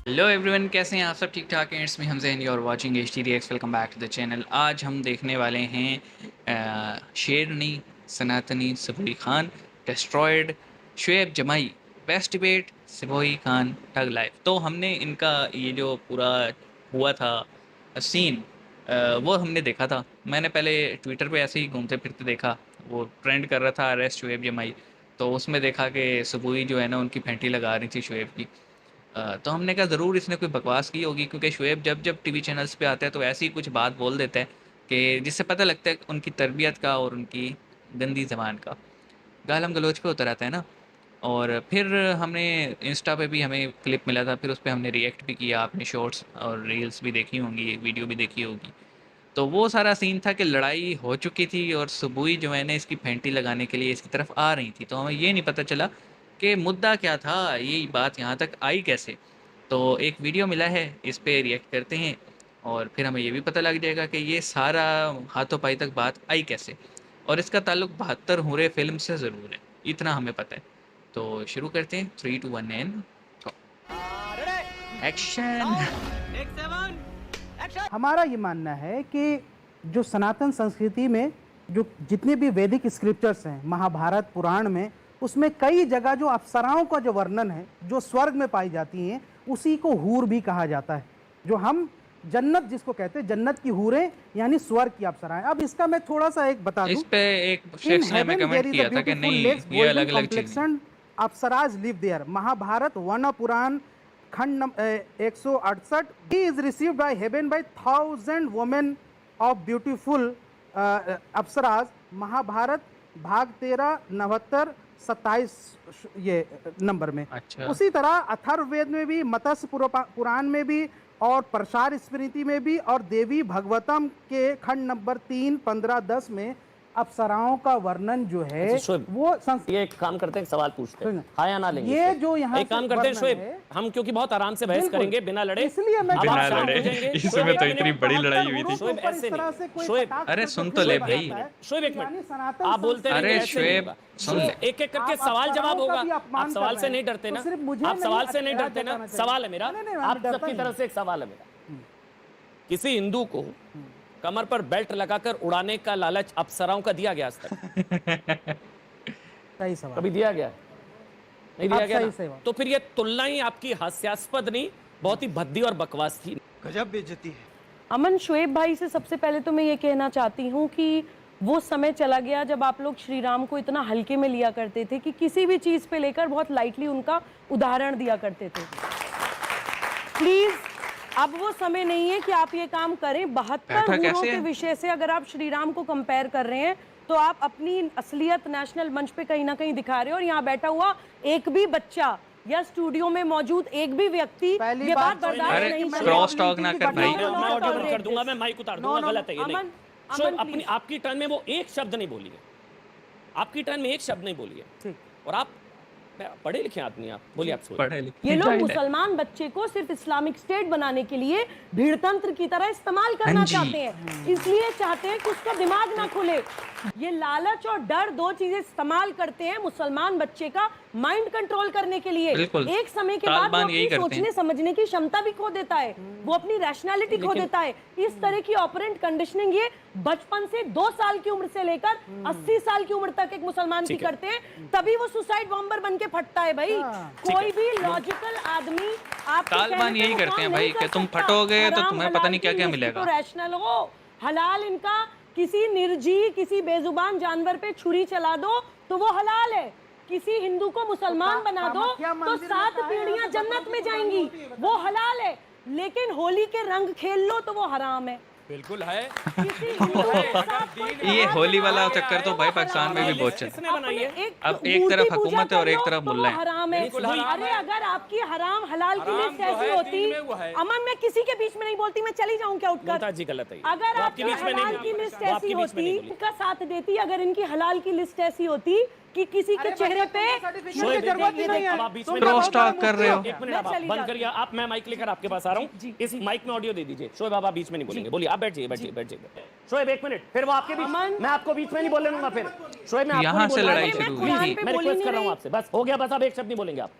Hello everyone, कैसे हैं आप सब? ठीक ठाक हैं? It's me Hamza and you are watching H T X. Welcome back to the channel. आज हम देखने वाले हैं शेरनी, सनातनी, सबरी खान, डिस्ट्रॉयड, शुएब जमाई, best debate, सिपोही Khan, thug life. तो हमने इनका ये जो पूरा हुआ था सीन, वो हमने देखा था। मैंने पहले ट्विटर पे ऐसे ही घूमते फिरते देखा, वो ट्रेंड कर रहा था अरेस्ट शुएब जमाई। तो उसमें देखा कि सुबुई जो है ना उनकी फेंटी लगा रही थी शुएब की। तो हमने कहा ज़रूर इसने कोई बकवास की होगी, क्योंकि शुएब जब जब टीवी चैनल्स पे आता है तो ऐसी ही कुछ बात बोल देता है कि जिससे पता लगता है उनकी तरबियत का और उनकी गंदी ज़बान का। गालम गलोच पे उतर आता है ना। और फिर हमने इंस्टा पे भी हमें क्लिप मिला था, फिर उस पर हमने रिएक्ट भी किया। आपने शॉर्ट्स और रील्स भी देखी होंगी, वीडियो भी देखी होगी। तो वो सारा सीन था कि लड़ाई हो चुकी थी और सुबुई जो है ना इसकी फेंटी लगाने के लिए इसकी तरफ आ रही थी। तो हमें ये नहीं पता चला कि मुद्दा क्या था, ये बात यहाँ तक आई कैसे। तो एक वीडियो मिला है, इस पे रिएक्ट करते हैं और फिर हमें ये भी पता लग जाएगा कि ये सारा हाथों पाई तक बात आई कैसे। और इसका ताल्लुक 72 हुर्रे फिल्म से ज़रूर है, इतना हमें पता है। तो शुरू करते हैं, 3 2 1 एंड एक्शन। हमारा ये मानना है कि जो सनातन संस्कृति में जो जितने भी वैदिक स्क्रिप्चर्स हैं, महाभारत पुराण में, उसमें कई जगह जो अप्सराओं का जो वर्णन है जो स्वर्ग में पाई जाती हैं, उसी को हूर भी कहा जाता है। जो हम जन्नत जिसको कहते हैं, जन्नत की हूरें यानी स्वर्ग की अप्सराएं। अब इसका मैं थोड़ा सा एक बता दूं। इस पे एक इन शख्स ने हमें haven their comment is a किया था कि ब्यूटीफुल नहीं, लेक्स ये गोल्डन अलग अलग चीज़ नहीं। Complexion apsaras live there. Mahabharata वन पुराण खंड 168 he is received by heaven by 1000 women of beautiful apsaras. Mahabharat भाग 13 79 27 ये नंबर में। अच्छा। उसी तरह अथर्ववेद में भी, मत्स्य पुराण में भी और प्रसार स्मृति में भी और देवी भगवतम के खंड नंबर 3 15 10 में अप्सराओं का वर्णन जो है वो ये एक काम करते हैं, सवाल पूछते हैं, हाँ या ना लेंगे। ये जो यहाँ एक काम करते हैं शोएब, हम क्योंकि बहुत आराम से बहस करेंगे बिना लड़े, इसलिए मैं बिना लड़े। इसमें तो इतनी बड़ी लड़ाई हुई थी। शोएब ऐसे नहीं, शोएब अरे सुन तो ले भाई। शोएब एक मिनट, आप बोलते अरे रहेंगे शोएब सुन ले। एक एक करके सवाल जवाब होगा। आप सवाल से नहीं डरते ना, आप सवाल से नहीं डरते ना। सवाल है मेरा, आप सबकी तरफ से एक सवाल है मेरा। किसी हिंदू को कमर पर बेल्ट लगाकर उड़ाने का लालच अप्सराओं का दिया गया आज तक? सही सवाल। कभी दिया गया? नहीं दिया गया सही ना? तो फिर ये तुलना ही आपकी हास्यास्पद नहीं, बहुत ही भद्दी और बकवास थी। गजब बेइज्जती है। अमन, शुएब भाई से सबसे पहले तो मैं ये कहना चाहती हूँ कि वो समय चला गया जब आप लोग श्री राम को इतना हल्के में लिया करते थे कि किसी भी चीज पे लेकर बहुत लाइटली उनका उदाहरण दिया करते थे। प्लीज, अब वो समय नहीं है कि आप ये काम करें। 72 हूरों के विषय से अगर आप श्री राम को कंपेयर कर रहे हैं तो आप अपनी असलियत नेशनल मंच पे कहीं ना कहीं दिखा रहे हो। और यहाँ बैठा हुआ एक भी बच्चा या स्टूडियो में मौजूद एक भी व्यक्ति ये बात बर्दाश्त नहीं करेगा। क्रॉस टॉक ना कर भाई। मैं ऑडियो बंद कर दूंगा, मैं माइक उतार दूंगा। गलत है ये नहीं। शोएब, अपनी आपकी टर्न में वो एक शब्द नहीं बोली है, आपकी टर्न में एक शब्द नहीं बोली है। और आप पढ़े लिखे आदमी, आप बोलिए, आप पढ़े लिखे। ये लोग मुसलमान बच्चे को सिर्फ इस्लामिक स्टेट बनाने के लिए भीड़तंत्र की तरह इस्तेमाल करना चाहते हैं। इसलिए चाहते हैं कि उसका दिमाग ना खुले। ये लालच और डर दो चीजें इस्तेमाल करते हैं मुसलमान बच्चे का माइंड कंट्रोल करने के लिए। एक समय के बाद वो अपनी सोचने समझने की क्षमता भी खो देता है, वो अपनी रैशनैलिटी खो देता है। इस तरह की ऑपरेंट कंडीशनिंग ये बचपन से 2 साल की उम्र से लेकर 80 साल की उम्र तक एक मुसलमान की करते हैं, तभी वो सुसाइड बॉम्बर बन के फटता है। भाई कोई भी लॉजिकल आदमी आप तालिबान यही करते हैं भाई कि तुम फटोगे तो तुम्हें पता नहीं क्या क्या मिलेगा। तो रैशनल हो, हलाल इनका किसी निर्जीव किसी बेजुबान जानवर पे छुरी चला दो तो वो हलाल है। किसी हिंदू को मुसलमान बना दो तो 7 पीढ़ियां जन्नत में जाएंगी, वो हलाल है। लेकिन होली के रंग खेल लो तो वो हराम है। बिल्कुल है। ये होली वाला चक्कर तो भाई पाकिस्तान में भी बहुत चल रहा है। अब एक तरफ हुकूमत है और एक तरफ मुल्ला है। हराम है। अरे अगर आपकी हराम हलाल की लिस्ट ऐसी होती, अमन मैं किसी के बीच में नहीं बोलती, मैं चली जाऊं क्या उठकर? जी गलत है। अगर आपकी हलाल की लिस्ट ऐसी होती, इनका साथ देती, अगर इनकी हलाल की लिस्ट ऐसी होती कि किसी के चेहरे पे क्रॉस टॉक कर रहे हो। एक मिनट आप बंद करिए, आप, मैं माइक लेकर आपके पास आ रहा हूँ। इस माइक में ऑडियो दे दीजिए। शोएब आप बीच में नहीं बोलेंगे, बोलिए आप। बैठ जाइए, बैठ जाइए, बैठ जाइए। शोएब एक मिनट, फिर वो आपके बीच, मैं आपको बीच में नहीं बोलने दूंगा। फिर शोएब मैं यहाँ से लड़ाई शुरू हुई थी। मैं रिक्वेस्ट कर रहा हूँ आपसे, बस हो गया, बस आप एक शब्द नहीं बोलेंगे आप।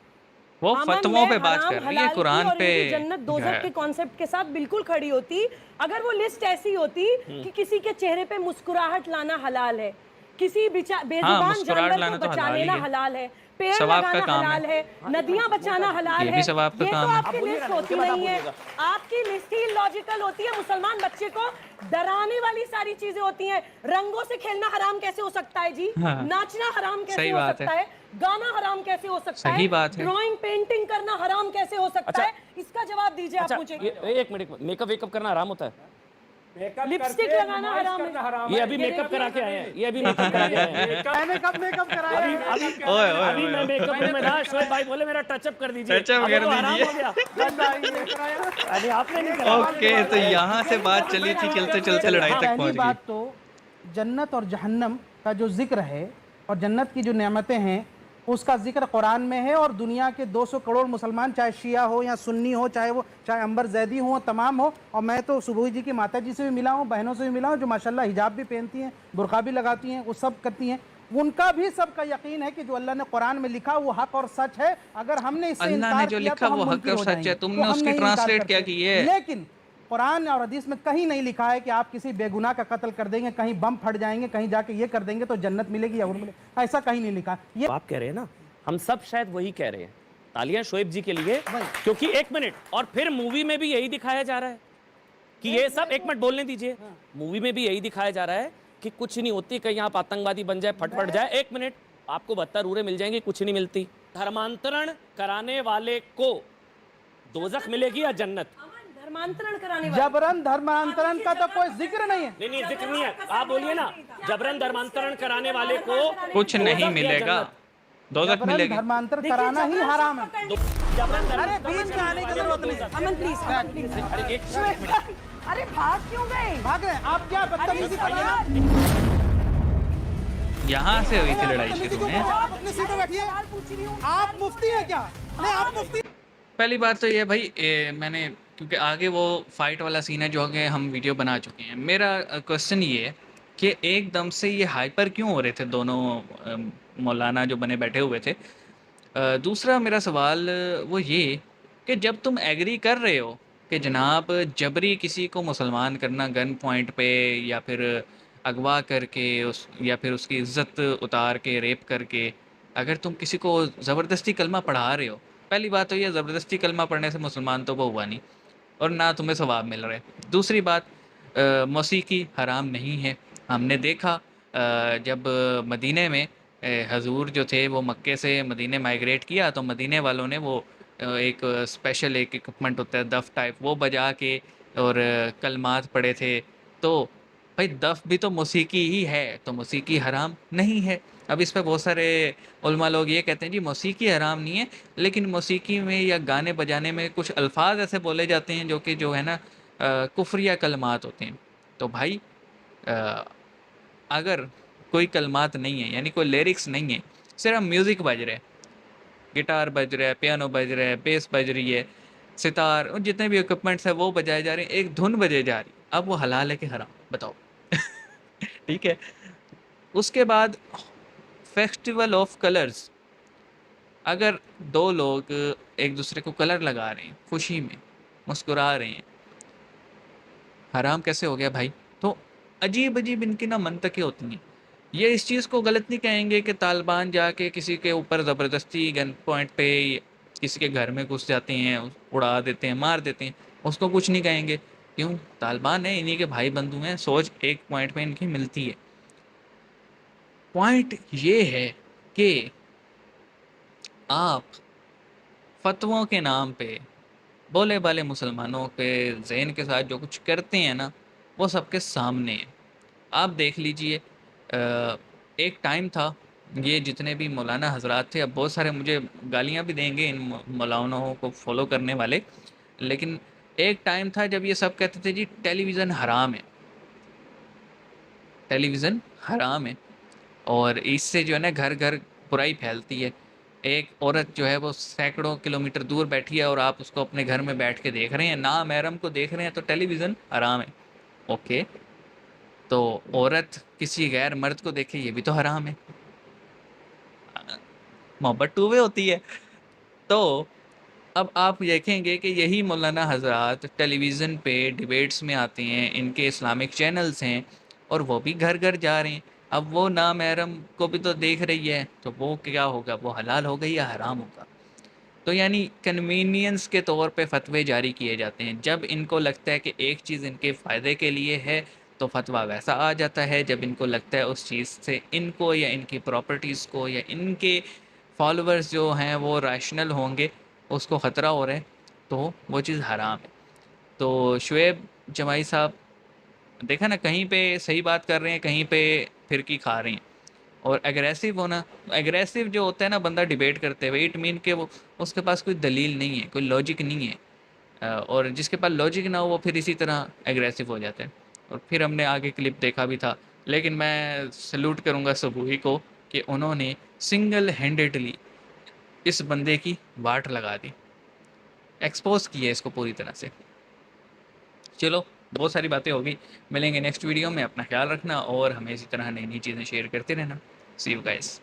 वो अमन फतवों में पे बात हराम कर रही है, हलाल की कुरान और पे इनकी जन्नत दोजख के कॉन्सेप्ट के साथ बिल्कुल खड़ी होती अगर वो लिस्ट ऐसी होती कि किसी के चेहरे पे मुस्कुराहट लाना हलाल है, किसी हाँ, बेजुबान मुस्कुराहट जानवर लाना को तो बचा हलाल ही लेना है, हलाल है, पेड़ सवाब का लगाना काम है, हलाल है, नदियां बचाना हलाल ये है। भी सवाब का ये तो काम है। आपकी आप बोलिए लिस्ट ना, होती उसके बाद आप नहीं है, बोलिएगा। आपकी लिस्ट ही लॉजिकल होती है। मुसलमान बच्चे को डराने वाली सारी चीजें होती हैं। रंगों से खेलना हराम कैसे हो सकता है जी? हाँ, नाचना हराम कैसे सही हो बात सकता है, है? गाना हराम कैसे हो सकता सही है? बात है। ड्राइंग पेंटिंग करना हराम कैसे हो सकता अच्छा, है? इसका जवाब दीजिए आप अच्छा, मुझे। एक मिनट, मेकअप वेकअप करना आराम होता है? लिपस्टिक लगाना हराम है। ये अभी मेकअप करा के आए हैं, ये अभी मेकअप करा के आए हैं। मैंने कब मेकअप कराया अभी है? अभी ओए ओए अभी मैं मेकअप रूम में था, शोएब भाई बोले मेरा टचअप कर दीजिए, टचअप अब कर वो आराम दीजिए। हो गया। अरे आपने नहीं करा। ओके, तो यहाँ से बात चली थी, चलते चलते लड़ाई तक पहली पहुंच गई। बात तो जन्नत और जहन्नम का जो जिक्र है और जन्नत की जो नेमतें हैं उसका जिक्र कुरान में है। और दुनिया के 200 करोड़ मुसलमान, चाहे शिया हो या सुन्नी हो, चाहे अंबर जैदी हो, तमाम हो। और मैं तो सुबह जी की माता जी से भी मिला हूँ, बहनों से भी मिला हूँ जो माशाल्लाह हिजाब भी पहनती हैं, बुरका भी लगाती हैं, वो सब करती हैं। उनका भी सबका यकीन है कि जो अल्लाह ने कुरान में लिखा वो हक और सच है। अगर हमने इससे अल्लाह ने इनकार जो किया लिखा तो हम वो हक मुनकिर और हो सच जाएंगे, है, तो तुमने हम उसकी नहीं इनकार ट्रांसलेट क्या करते। की है? लेकिन कुरान और हदीस में कहीं नहीं लिखा है कि आप किसी बेगुनाह का कत्ल कर देंगे, कहीं बम फट जाएंगे, कहीं जाके ये कर देंगे तो जन्नत मिलेगी या और मिलेगी, ऐसा कहीं नहीं लिखा। ये आप कह रहे हैं ना, हम सब शायद वही कह रहे हैं। तालियां शोएब जी के लिए, क्योंकि एक मिनट, और फिर मूवी में भी यही दिखाया जा रहा है कि ये सब, एक मिनट बोलने दीजिए, मूवी में भी यही दिखाया जा रहा है कि कुछ नहीं होती, कहीं आप आतंकवादी बन जाए, फटफट जाए। एक मिनट, आपको 72 उरे मिल जाएंगी, कुछ नहीं मिलती। धर्मांतरण कराने वाले को दोजख मिलेगी या जन्नत? धर्मांतरण कराने वाले जबरन धर्मांतरण का तो कोई जिक्र नहीं है। नहीं, जिक्र नहीं है। आप बोलिए ना, जबरन धर्मांतरण कराने वाले को कुछ नहीं दोजख या मिलेगा, जन्नत? दोजख जबरन मिलेगी। धर्मांतर कराना ही हराम है। जबरन अरे बीच में आने की जरूरत नहीं है। अमन प्लीज, अरे एक अरे भाग क्यों गए? भाग रहे हैं आप, क्या बदतमीजी कर रहे हैं? यहाँ से हुई थी लड़ाई शुरू में। आप अपनी सीट पे बैठिए। आप मुफ्ती हैं क्या? नहीं, आप मुफ्ती। पहली बात तो ये भाई, मैंने क्योंकि आगे वो फाइट वाला सीन है जो कि हम वीडियो बना चुके हैं। मेरा क्वेश्चन ये है कि एकदम से ये हाइपर क्यों हो रहे थे दोनों मौलाना जो बने बैठे हुए थे। दूसरा मेरा सवाल वो ये कि जब तुम एग्री कर रहे हो कि जनाब जबरी किसी को मुसलमान करना गन पॉइंट पे, या फिर अगवा करके उस, या फिर उसकी इज्जत उतार के रेप करके, अगर तुम किसी को ज़बरदस्ती कलमा पढ़ा रहे हो, पहली बात तो ये ज़बरदस्ती कलमा पढ़ने से मुसलमान तो वो हुआ नहीं और ना तुम्हें सवाब मिल रहा है। दूसरी बात, मौसीकी हराम नहीं है। हमने देखा जब मदीने में हजूर जो थे वो मक्के से मदीने माइग्रेट किया तो मदीने वालों ने वो एक स्पेशल एक इक्विपमेंट होता है दफ टाइप, वो बजा के और कलमात पढ़े थे। तो भाई दफ भी तो मौसीकी ही है, तो मौसीकी हराम नहीं है। अब इस पे बहुत सारे उलमा लोग ये कहते हैं जी मौसीकी हराम नहीं है, लेकिन मौसीकी में या गाने बजाने में कुछ अल्फाज ऐसे बोले जाते हैं जो कि जो है ना कुफ्रिया कलमात होते हैं। तो भाई अगर कोई कलमात नहीं है, यानी कोई लिरिक्स नहीं है, सिर्फ म्यूज़िक बज रहा है, गिटार बज रहा है, पियानो बज रहा है, बेस बज रही है, सितार और जितने भी इक्विपमेंट्स हैं वो बजाए जा रहे हैं, एक धुन बजे जा रही है, अब वो हलाल है कि हराम बताओ? ठीक है। उसके बाद फेस्टिवल ऑफ कलर्स, अगर दो लोग एक दूसरे को कलर लगा रहे हैं, खुशी में मुस्कुरा रहे हैं, हराम कैसे हो गया भाई? तो अजीब अजीब इनकी ना मंतकें होती हैं। ये इस चीज़ को गलत नहीं कहेंगे कि तालिबान जाके किसी के ऊपर ज़बरदस्ती गन पॉइंट पे किसी के घर में घुस जाते हैं, उड़ा देते हैं, मार देते हैं, उसको कुछ नहीं कहेंगे। क्यों? तालिबान है, इन्हीं के भाई बंधु हैं, सोच एक पॉइंट पे इनकी मिलती है। पॉइंट ये है कि आप फतवों के नाम पे भोले भाले मुसलमानों के जहन के साथ जो कुछ करते हैं ना, वो सबके सामने है। आप देख लीजिए, एक टाइम था, ये जितने भी मौलाना हजरात थे, अब बहुत सारे मुझे गालियाँ भी देंगे इन मौलानाओं को फॉलो करने वाले, लेकिन एक टाइम था जब ये सब कहते थे जी टेलीविज़न हराम है, टेलीविज़न हराम है, और इससे जो है ना घर घर बुराई फैलती है। एक औरत जो है वो सैकड़ों किलोमीटर दूर बैठी है और आप उसको अपने घर में बैठ के देख रहे हैं, ना महरम को देख रहे हैं, तो टेलीविज़न हराम है। ओके, तो औरत किसी गैर मर्द को देखे, ये भी तो हराम है। मोहब्बत टू वे होती है। तो अब आप देखेंगे कि यही मौलाना हज़रात टेलीविज़न पे डिबेट्स में आते हैं, इनके इस्लामिक चैनल्स हैं और वो भी घर घर जा रहे हैं। अब वो नामहरम को भी तो देख रही है, तो वो क्या होगा, वो हलाल होगा या हराम होगा। तो यानी कन्वीनियंस के तौर पे फ़तवे जारी किए जाते हैं। जब इनको लगता है कि एक चीज़ इनके फ़ायदे के लिए है तो फ़तवा वैसा आ जाता है, जब इनको लगता है उस चीज़ से इनको या इनकी प्रॉपर्टीज़ को या इनके फॉलोअर्स जो हैं वो रैशनल होंगे, उसको ख़तरा हो रहा है, तो वो चीज़ हराम है। तो शुएब जमाई साहब, देखा ना, कहीं पे सही बात कर रहे हैं, कहीं पे फिरकी खा रहे हैं। और एग्रेसिव होना, एग्रेसिव जो होता है ना बंदा डिबेट करते हुए, इट मीन के वो उसके पास कोई दलील नहीं है, कोई लॉजिक नहीं है। और जिसके पास लॉजिक ना हो वो फिर इसी तरह एग्रेसिव हो जाता है। और फिर हमने आगे क्लिप देखा भी था, लेकिन मैं सैल्यूट करूँगा सबूही को कि उन्होंने सिंगल हैंडेडली इस बंदे की वाट लगा दी, एक्सपोज की है इसको पूरी तरह से। चलो, बहुत सारी बातें होगी, मिलेंगे नेक्स्ट वीडियो में। अपना ख्याल रखना और हमें इसी तरह नई नई चीज़ें शेयर करते रहना। सी यू गाइस।